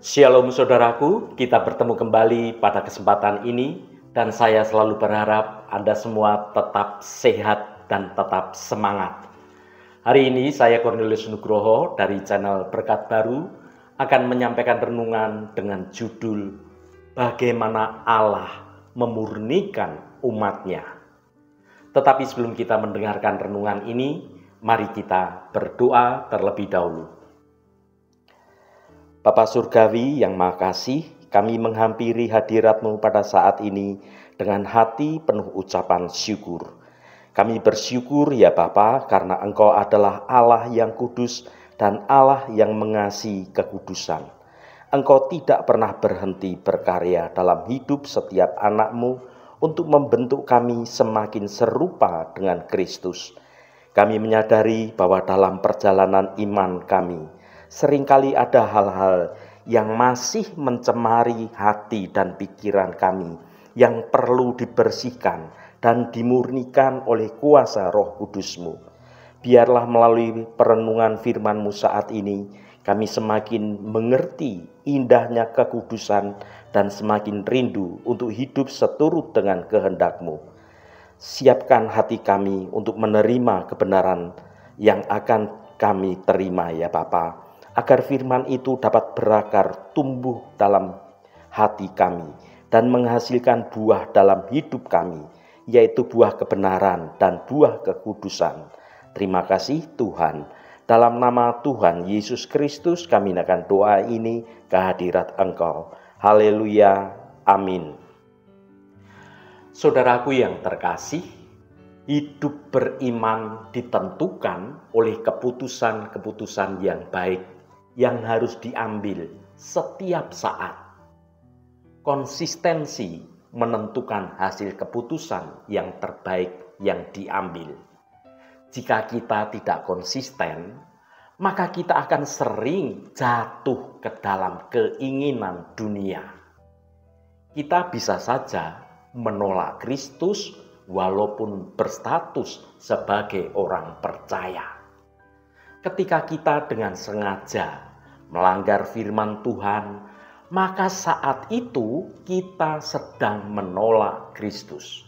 Shalom saudaraku, kita bertemu kembali pada kesempatan ini dan saya selalu berharap Anda semua tetap sehat dan tetap semangat. Hari ini saya Cornelius Nugroho dari channel Berkat Baru akan menyampaikan renungan dengan judul Bagaimana Allah memurnikan umatnya. Tetapi sebelum kita mendengarkan renungan ini, mari kita berdoa terlebih dahulu. Bapa Surgawi yang Maha Kasih, kami menghampiri hadirat-Mu pada saat ini dengan hati penuh ucapan syukur. Kami bersyukur ya Bapa karena Engkau adalah Allah yang kudus dan Allah yang mengasihi kekudusan. Engkau tidak pernah berhenti berkarya dalam hidup setiap anak-Mu untuk membentuk kami semakin serupa dengan Kristus. Kami menyadari bahwa dalam perjalanan iman kami, seringkali ada hal-hal yang masih mencemari hati dan pikiran kami yang perlu dibersihkan dan dimurnikan oleh kuasa Roh Kudus-Mu. Biarlah melalui perenungan firman-Mu saat ini, kami semakin mengerti indahnya kekudusan dan semakin rindu untuk hidup seturut dengan kehendak-Mu. Siapkan hati kami untuk menerima kebenaran yang akan kami terima ya Bapa, agar firman itu dapat berakar tumbuh dalam hati kami dan menghasilkan buah dalam hidup kami, yaitu buah kebenaran dan buah kekudusan. Terima kasih Tuhan. Dalam nama Tuhan Yesus Kristus kami naikkan doa ini ke hadirat Engkau. Haleluya. Amin. Saudaraku yang terkasih, hidup beriman ditentukan oleh keputusan-keputusan yang baik yang harus diambil setiap saat. Konsistensi menentukan hasil keputusan yang terbaik yang diambil. Jika kita tidak konsisten, maka kita akan sering jatuh ke dalam keinginan dunia. Kita bisa saja menolak Kristus walaupun berstatus sebagai orang percaya. Ketika kita dengan sengaja melanggar firman Tuhan, maka saat itu kita sedang menolak Kristus.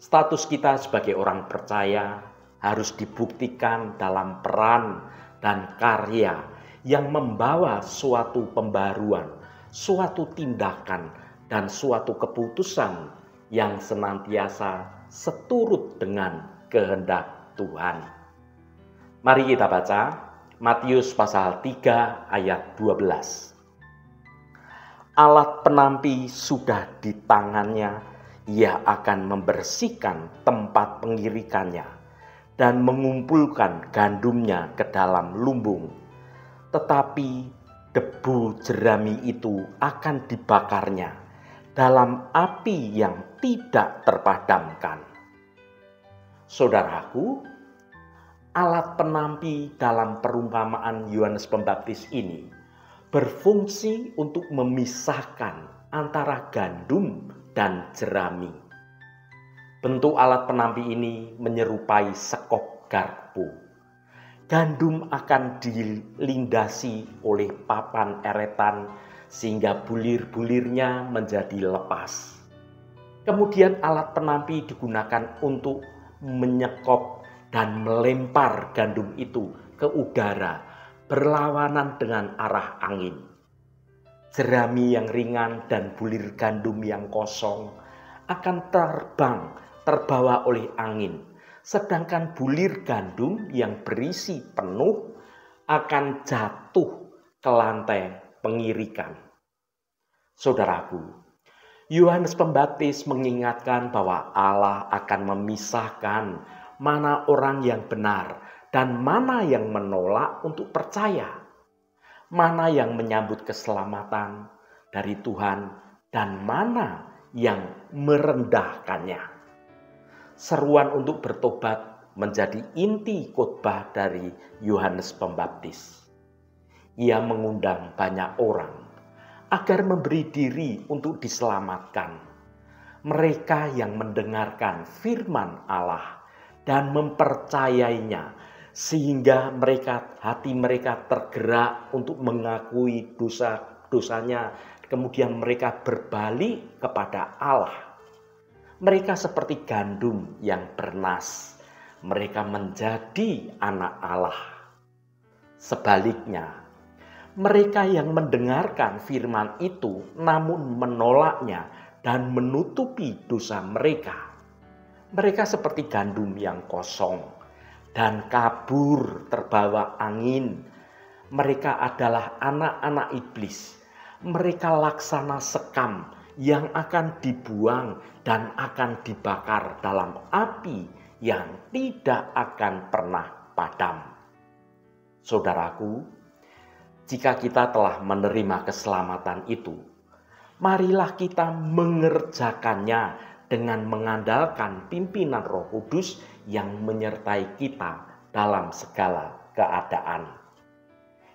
Status kita sebagai orang percaya harus dibuktikan dalam peran dan karya yang membawa suatu pembaruan, suatu tindakan, dan suatu keputusan yang senantiasa seturut dengan kehendak Tuhan. Mari kita baca Matius pasal 3 ayat 12. Alat penampi sudah di tangannya, ia akan membersihkan tempat pengirikannya dan mengumpulkan gandumnya ke dalam lumbung. Tetapi debu jerami itu akan dibakarnya dalam api yang tidak terpadamkan. Saudaraku, alat penampi dalam perumpamaan Yohanes Pembaptis ini berfungsi untuk memisahkan antara gandum dan jerami. Bentuk alat penampi ini menyerupai sekop garpu. Gandum akan dilindasi oleh papan eretan sehingga bulir-bulirnya menjadi lepas. Kemudian alat penampi digunakan untuk menyekop dan melempar gandum itu ke udara berlawanan dengan arah angin. Jerami yang ringan dan bulir gandum yang kosong akan terbawa oleh angin, sedangkan bulir gandum yang berisi penuh akan jatuh ke lantai pengirikan. Saudaraku, Yohanes Pembaptis mengingatkan bahwa Allah akan memisahkan mana orang yang benar dan mana yang menolak untuk percaya, mana yang menyambut keselamatan dari Tuhan dan mana yang merendahkannya. Seruan untuk bertobat menjadi inti khotbah dari Yohanes Pembaptis. Ia mengundang banyak orang agar memberi diri untuk diselamatkan. Mereka yang mendengarkan firman Allah dan mempercayainya, sehingga hati mereka tergerak untuk mengakui dosa dosanya, kemudian mereka berbalik kepada Allah. Mereka seperti gandum yang bernas. Mereka menjadi anak Allah. Sebaliknya, mereka yang mendengarkan firman itu namun menolaknya dan menutupi dosa mereka. Mereka seperti gandum yang kosong dan kabur terbawa angin. Mereka adalah anak-anak iblis. Mereka laksana sekam yang akan dibuang dan akan dibakar dalam api yang tidak akan pernah padam. Saudaraku, jika kita telah menerima keselamatan itu, marilah kita mengerjakannya dengan mengandalkan pimpinan Roh Kudus yang menyertai kita dalam segala keadaan.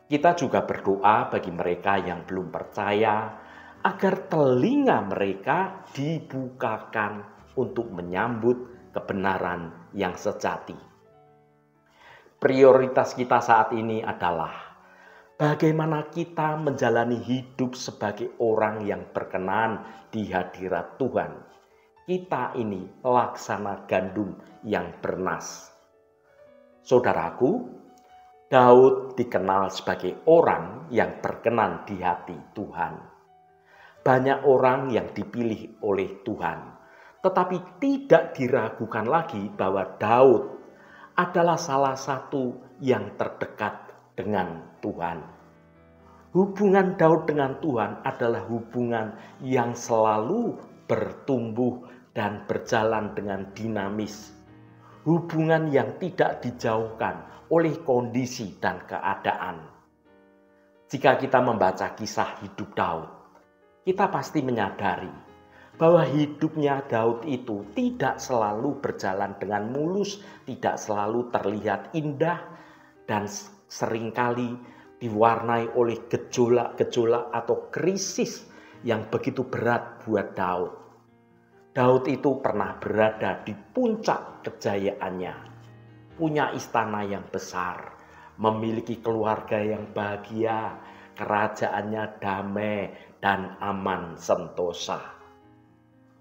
Kita juga berdoa bagi mereka yang belum percaya, agar telinga mereka dibukakan untuk menyambut kebenaran yang sejati. Prioritas kita saat ini adalah bagaimana kita menjalani hidup sebagai orang yang berkenan di hadirat Tuhan. Kita ini laksana gandum yang bernas. Saudaraku, Daud dikenal sebagai orang yang berkenan di hati Tuhan. Banyak orang yang dipilih oleh Tuhan, tetapi tidak diragukan lagi bahwa Daud adalah salah satu yang terdekat dengan Tuhan. Hubungan Daud dengan Tuhan adalah hubungan yang selalu bertumbuh dan berjalan dengan dinamis. Hubungan yang tidak dijauhkan oleh kondisi dan keadaan. Jika kita membaca kisah hidup Daud, kita pasti menyadari bahwa hidupnya Daud itu tidak selalu berjalan dengan mulus, tidak selalu terlihat indah, dan seringkali diwarnai oleh gejolak-gejolak atau krisis yang begitu berat buat Daud. Daud itu pernah berada di puncak kejayaannya, punya istana yang besar, memiliki keluarga yang bahagia, kerajaannya damai dan aman sentosa.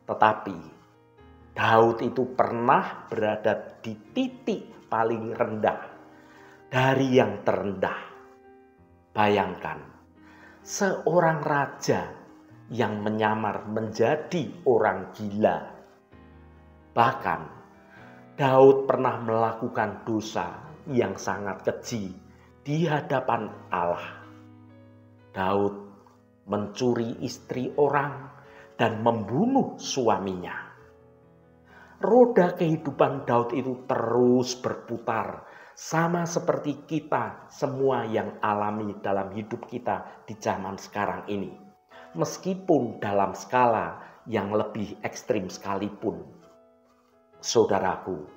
Tetapi Daud itu pernah berada di titik paling rendah dari yang terendah. Bayangkan, seorang raja yang menyamar menjadi orang gila. Bahkan Daud pernah melakukan dosa yang sangat keji di hadapan Allah. Daud mencuri istri orang dan membunuh suaminya. Roda kehidupan Daud itu terus berputar, sama seperti kita semua yang alami dalam hidup kita di zaman sekarang ini. Meskipun dalam skala yang lebih ekstrim sekalipun. Saudaraku,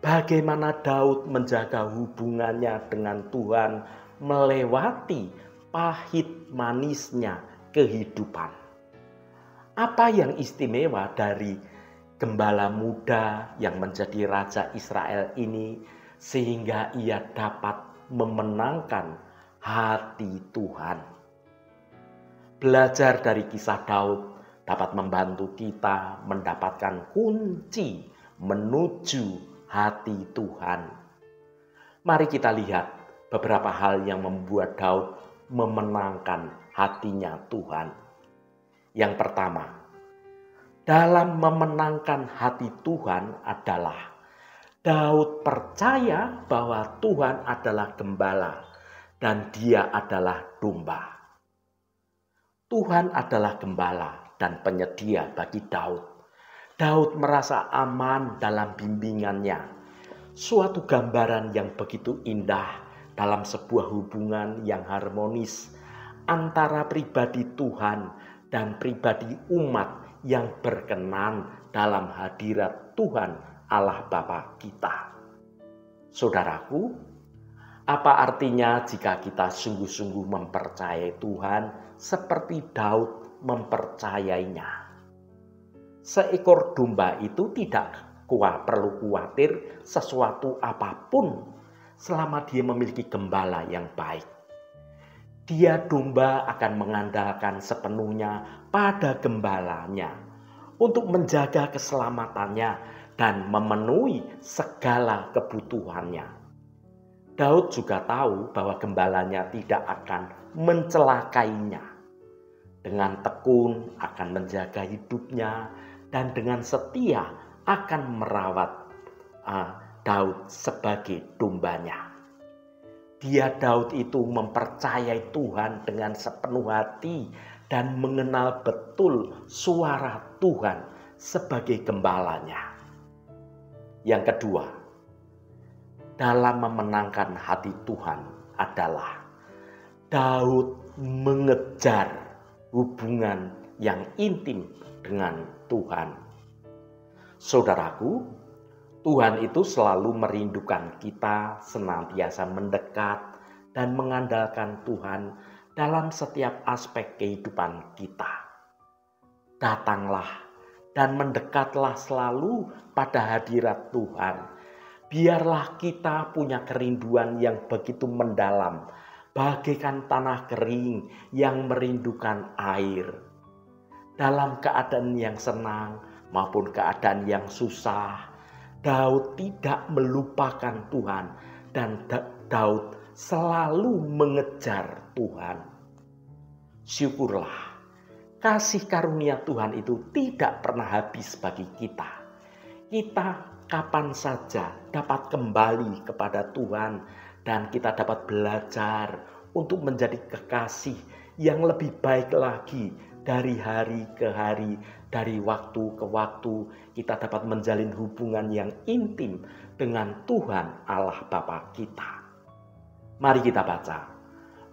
bagaimana Daud menjaga hubungannya dengan Tuhan melewati pahit manisnya kehidupan? Apa yang istimewa dari gembala muda yang menjadi raja Israel ini sehingga ia dapat memenangkan hati Tuhan? Belajar dari kisah Daud dapat membantu kita mendapatkan kunci menuju hati Tuhan. Mari kita lihat beberapa hal yang membuat Daud memenangkan hatinya Tuhan. Yang pertama, dalam memenangkan hati Tuhan adalah Daud percaya bahwa Tuhan adalah gembala dan dia adalah domba. Tuhan adalah gembala dan penyedia bagi Daud. Daud merasa aman dalam bimbingannya. Suatu gambaran yang begitu indah dalam sebuah hubungan yang harmonis antara pribadi Tuhan dan pribadi umat yang berkenan dalam hadirat Tuhan Allah Bapa kita. Saudaraku, apa artinya jika kita sungguh-sungguh mempercayai Tuhan seperti Daud mempercayainya? Seekor domba itu tidak perlu khawatir sesuatu apapun selama dia memiliki gembala yang baik. Dia domba akan mengandalkan sepenuhnya pada gembalanya untuk menjaga keselamatannya dan memenuhi segala kebutuhannya. Daud juga tahu bahwa gembalanya tidak akan mencelakainya. Dengan tekun akan menjaga hidupnya dan dengan setia akan merawat Daud sebagai dombanya. Daud itu mempercayai Tuhan dengan sepenuh hati dan mengenal betul suara Tuhan sebagai gembalanya. Yang kedua, dalam memenangkan hati Tuhan adalah Daud mengejar hubungan yang intim dengan Tuhan. Saudaraku, Tuhan itu selalu merindukan kita senantiasa mendekat dan mengandalkan Tuhan dalam setiap aspek kehidupan kita. Datanglah dan mendekatlah selalu pada hadirat Tuhan. Biarlah kita punya kerinduan yang begitu mendalam, bagaikan tanah kering yang merindukan air. Dalam keadaan yang senang maupun keadaan yang susah, Daud tidak melupakan Tuhan dan Daud selalu mengejar Tuhan. Syukurlah, kasih karunia Tuhan itu tidak pernah habis bagi kita. Kita kapan saja dapat kembali kepada Tuhan dan kita dapat belajar untuk menjadi kekasih yang lebih baik lagi. Dari hari ke hari, dari waktu ke waktu, kita dapat menjalin hubungan yang intim dengan Tuhan Allah Bapa kita. Mari kita baca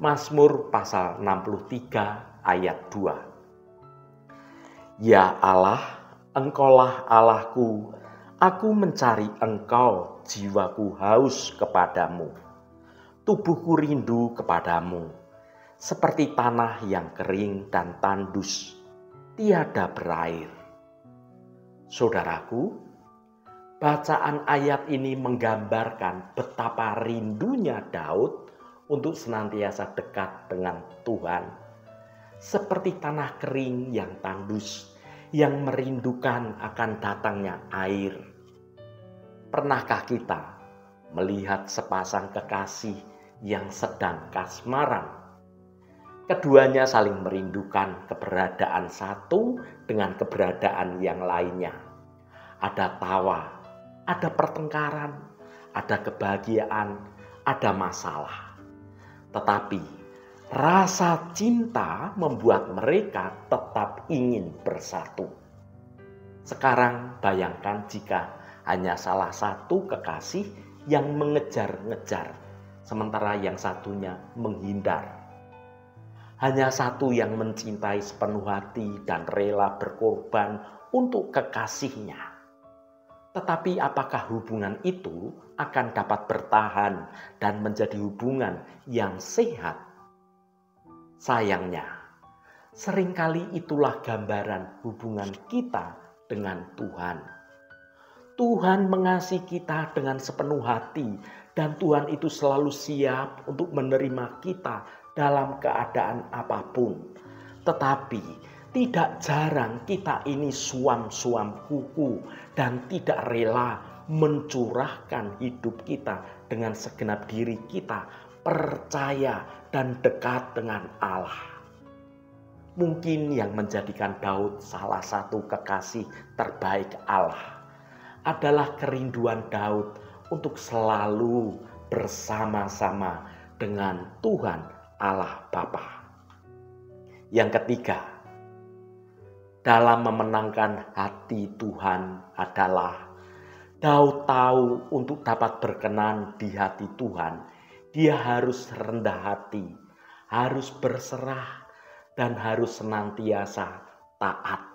Mazmur pasal 63 ayat 2. Ya Allah, Engkaulah Allahku, aku mencari Engkau, jiwaku haus kepadamu. Tubuhku rindu kepadamu. Seperti tanah yang kering dan tandus, tiada berair. Saudaraku, bacaan ayat ini menggambarkan betapa rindunya Daud untuk senantiasa dekat dengan Tuhan. Seperti tanah kering yang tandus, yang merindukan akan datangnya air. Pernahkah kita melihat sepasang kekasih yang sedang kasmaran? Keduanya saling merindukan keberadaan satu dengan keberadaan yang lainnya. Ada tawa, ada pertengkaran, ada kebahagiaan, ada masalah. Tetapi rasa cinta membuat mereka tetap ingin bersatu. Sekarang bayangkan jika hanya salah satu kekasih yang mengejar-ngejar, sementara yang satunya menghindar. Hanya satu yang mencintai sepenuh hati dan rela berkorban untuk kekasihnya. Tetapi apakah hubungan itu akan dapat bertahan dan menjadi hubungan yang sehat? Sayangnya, seringkali itulah gambaran hubungan kita dengan Tuhan. Tuhan mengasihi kita dengan sepenuh hati dan Tuhan itu selalu siap untuk menerima kita dalam keadaan apapun. Tetapi tidak jarang kita ini suam-suam kuku dan tidak rela mencurahkan hidup kita dengan segenap diri kita, percaya dan dekat dengan Allah. Mungkin yang menjadikan Daud salah satu kekasih terbaik Allah adalah kerinduan Daud untuk selalu bersama-sama dengan Tuhan Allah Bapa. Yang ketiga, dalam memenangkan hati Tuhan adalah Daud tahu untuk dapat berkenan di hati Tuhan, dia harus rendah hati, harus berserah, dan harus senantiasa taat.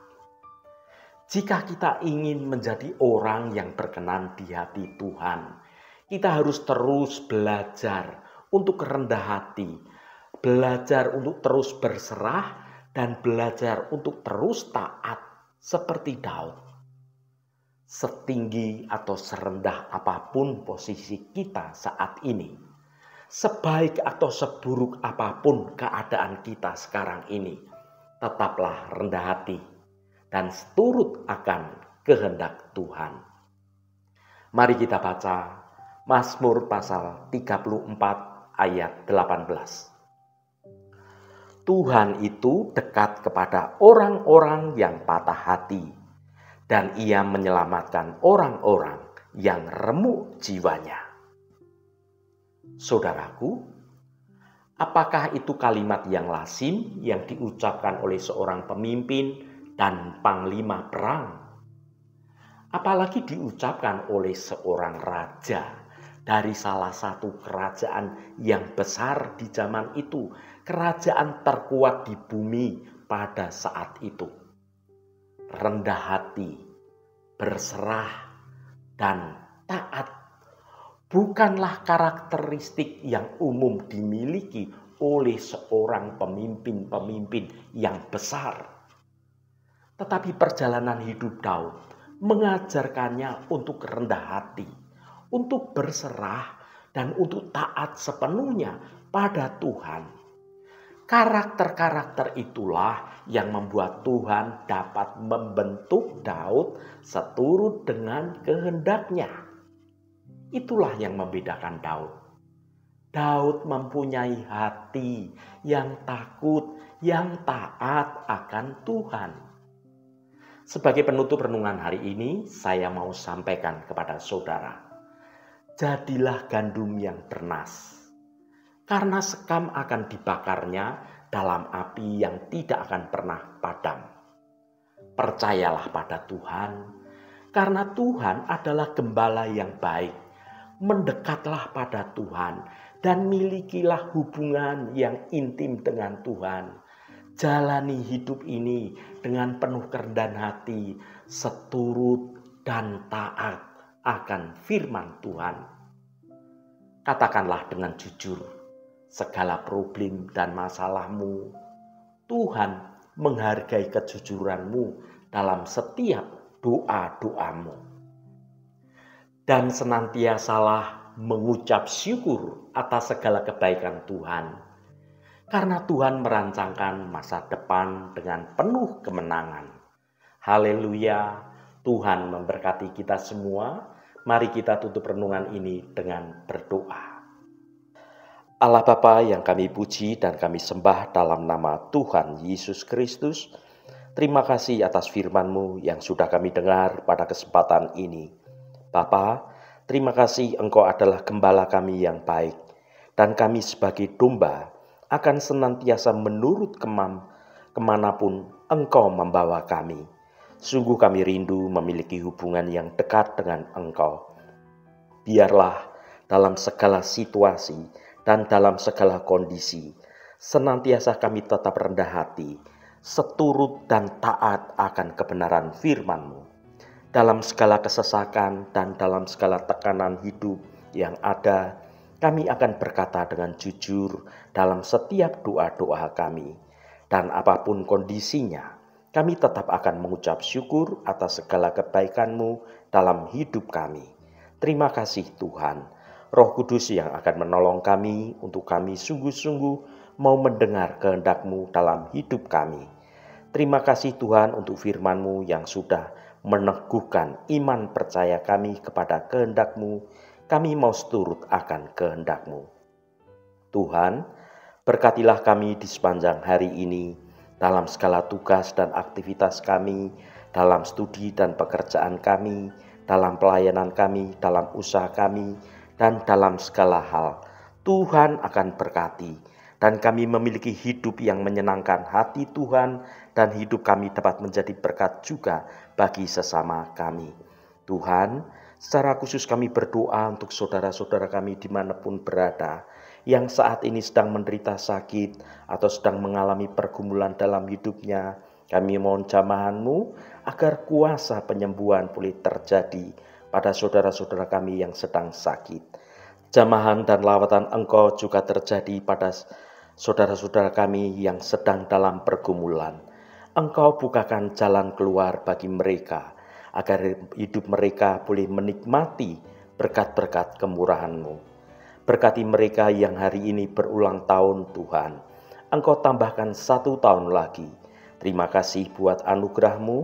Jika kita ingin menjadi orang yang berkenan di hati Tuhan, kita harus terus belajar untuk rendah hati, belajar untuk terus berserah, dan belajar untuk terus taat seperti Daud. Setinggi atau serendah apapun posisi kita saat ini, Sebaik atau seburuk apapun keadaan kita sekarang ini, tetaplah rendah hati dan turut akan kehendak Tuhan. Mari kita baca Mazmur pasal 34 ayat 18. Tuhan itu dekat kepada orang-orang yang patah hati, dan Ia menyelamatkan orang-orang yang remuk jiwanya. Saudaraku, apakah itu kalimat yang lazim yang diucapkan oleh seorang pemimpin dan panglima perang? Apalagi diucapkan oleh seorang raja dari salah satu kerajaan yang besar di zaman itu, kerajaan terkuat di bumi pada saat itu. Rendah hati, berserah, dan taat bukanlah karakteristik yang umum dimiliki oleh seorang pemimpin-pemimpin yang besar. Tetapi perjalanan hidup Daud mengajarkannya untuk rendah hati, untuk berserah, dan untuk taat sepenuhnya pada Tuhan. Karakter-karakter itulah yang membuat Tuhan dapat membentuk Daud seturut dengan kehendaknya. Itulah yang membedakan Daud. Daud mempunyai hati yang takut, yang taat akan Tuhan. Sebagai penutup renungan hari ini, saya mau sampaikan kepada saudara, jadilah gandum yang bernas, karena sekam akan dibakarnya dalam api yang tidak akan pernah padam. Percayalah pada Tuhan, karena Tuhan adalah gembala yang baik. Mendekatlah pada Tuhan dan milikilah hubungan yang intim dengan Tuhan. Jalani hidup ini dengan penuh kerendahan hati, seturut dan taat akan firman Tuhan. Katakanlah dengan jujur segala problem dan masalahmu. Tuhan menghargai kejujuranmu dalam setiap doa-doamu. Dan senantiasalah mengucap syukur atas segala kebaikan Tuhan. Karena Tuhan merancangkan masa depan dengan penuh kemenangan. Haleluya, Tuhan memberkati kita semua. Mari kita tutup renungan ini dengan berdoa. Allah Bapa yang kami puji dan kami sembah dalam nama Tuhan Yesus Kristus, terima kasih atas firman-Mu yang sudah kami dengar pada kesempatan ini. Bapa, terima kasih Engkau adalah gembala kami yang baik, dan kami sebagai domba akan senantiasa menurut kemanapun Engkau membawa kami. Sungguh kami rindu memiliki hubungan yang dekat dengan Engkau. Biarlah dalam segala situasi dan dalam segala kondisi, senantiasa kami tetap rendah hati, seturut dan taat akan kebenaran firman-Mu. Dalam segala kesesakan dan dalam segala tekanan hidup yang ada, kami akan berkata dengan jujur dalam setiap doa-doa kami. Dan apapun kondisinya, kami tetap akan mengucap syukur atas segala kebaikan-Mu dalam hidup kami. Terima kasih Tuhan, Roh Kudus yang akan menolong kami untuk kami sungguh-sungguh mau mendengar kehendak-Mu dalam hidup kami. Terima kasih Tuhan untuk firman-Mu yang sudah meneguhkan iman percaya kami kepada kehendak-Mu. Kami mau seturut akan kehendak-Mu. Tuhan, berkatilah kami di sepanjang hari ini, dalam segala tugas dan aktivitas kami, dalam studi dan pekerjaan kami, dalam pelayanan kami, dalam usaha kami, dan dalam segala hal. Tuhan akan berkati, dan kami memiliki hidup yang menyenangkan hati Tuhan, dan hidup kami dapat menjadi berkat juga bagi sesama kami. Tuhan, secara khusus kami berdoa untuk saudara-saudara kami dimanapun berada, yang saat ini sedang menderita sakit atau sedang mengalami pergumulan dalam hidupnya. Kami mohon jamahan-Mu agar kuasa penyembuhan boleh terjadi pada saudara-saudara kami yang sedang sakit. Jamahan dan lawatan Engkau juga terjadi pada saudara-saudara kami yang sedang dalam pergumulan. Engkau bukakan jalan keluar bagi mereka, agar hidup mereka boleh menikmati berkat-berkat kemurahan-Mu. Berkati mereka yang hari ini berulang tahun Tuhan. Engkau tambahkan 1 tahun lagi. Terima kasih buat anugerah-Mu,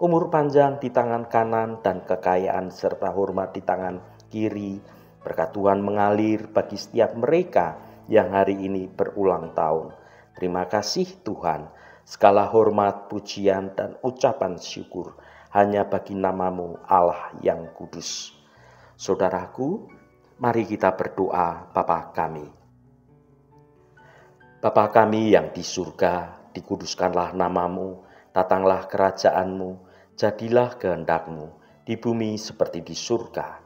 umur panjang di tangan kanan dan kekayaan serta hormat di tangan kiri. Berkat Tuhan mengalir bagi setiap mereka yang hari ini berulang tahun. Terima kasih Tuhan. Segala hormat, pujian, dan ucapan syukur hanya bagi nama-Mu Allah yang kudus. Saudaraku, mari kita berdoa. Bapa kami. Bapa kami yang di surga, dikuduskanlah nama-Mu, datanglah kerajaan-Mu, jadilah kehendak-Mu, di bumi seperti di surga.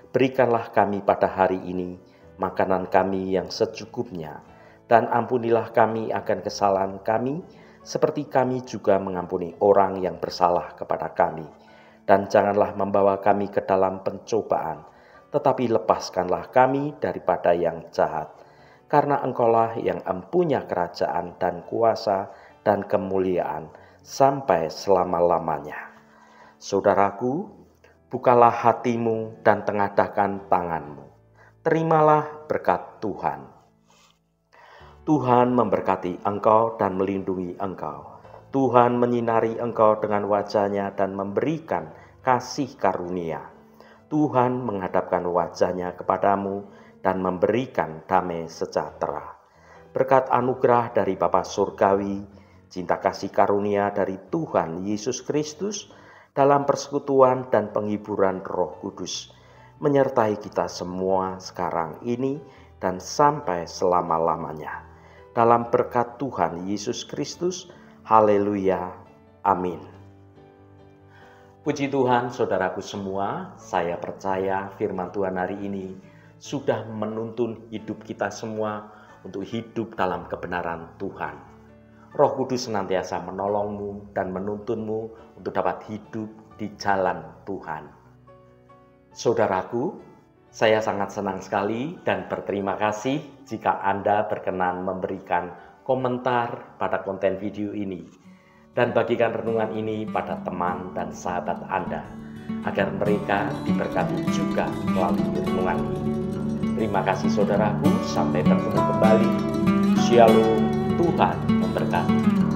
Berikanlah kami pada hari ini makanan kami yang secukupnya, dan ampunilah kami akan kesalahan kami, seperti kami juga mengampuni orang yang bersalah kepada kami. Dan janganlah membawa kami ke dalam pencobaan, tetapi lepaskanlah kami daripada yang jahat. Karena Engkaulah yang empunya kerajaan dan kuasa dan kemuliaan sampai selama-lamanya. Saudaraku, bukalah hatimu dan tengadahkan tanganmu. Terimalah berkat Tuhan. Tuhan memberkati engkau dan melindungi engkau. Tuhan menyinari engkau dengan wajah-Nya dan memberikan kasih karunia. Tuhan menghadapkan wajah-Nya kepadamu dan memberikan damai sejahtera. Berkat anugerah dari Bapa Surgawi, cinta kasih karunia dari Tuhan Yesus Kristus, dalam persekutuan dan penghiburan Roh Kudus, menyertai kita semua sekarang ini dan sampai selama-lamanya. Dalam berkat Tuhan Yesus Kristus, haleluya, amin. Puji Tuhan, saudaraku semua, saya percaya firman Tuhan hari ini sudah menuntun hidup kita semua untuk hidup dalam kebenaran Tuhan. Roh Kudus senantiasa menolongmu dan menuntunmu untuk dapat hidup di jalan Tuhan. Saudaraku, saya sangat senang sekali dan berterima kasih jika Anda berkenan memberikan komentar pada konten video ini. Dan bagikan renungan ini pada teman dan sahabat Anda, agar mereka diberkati juga melalui renungan ini. Terima kasih saudaraku, sampai bertemu kembali. Shalom, Tuhan memberkati.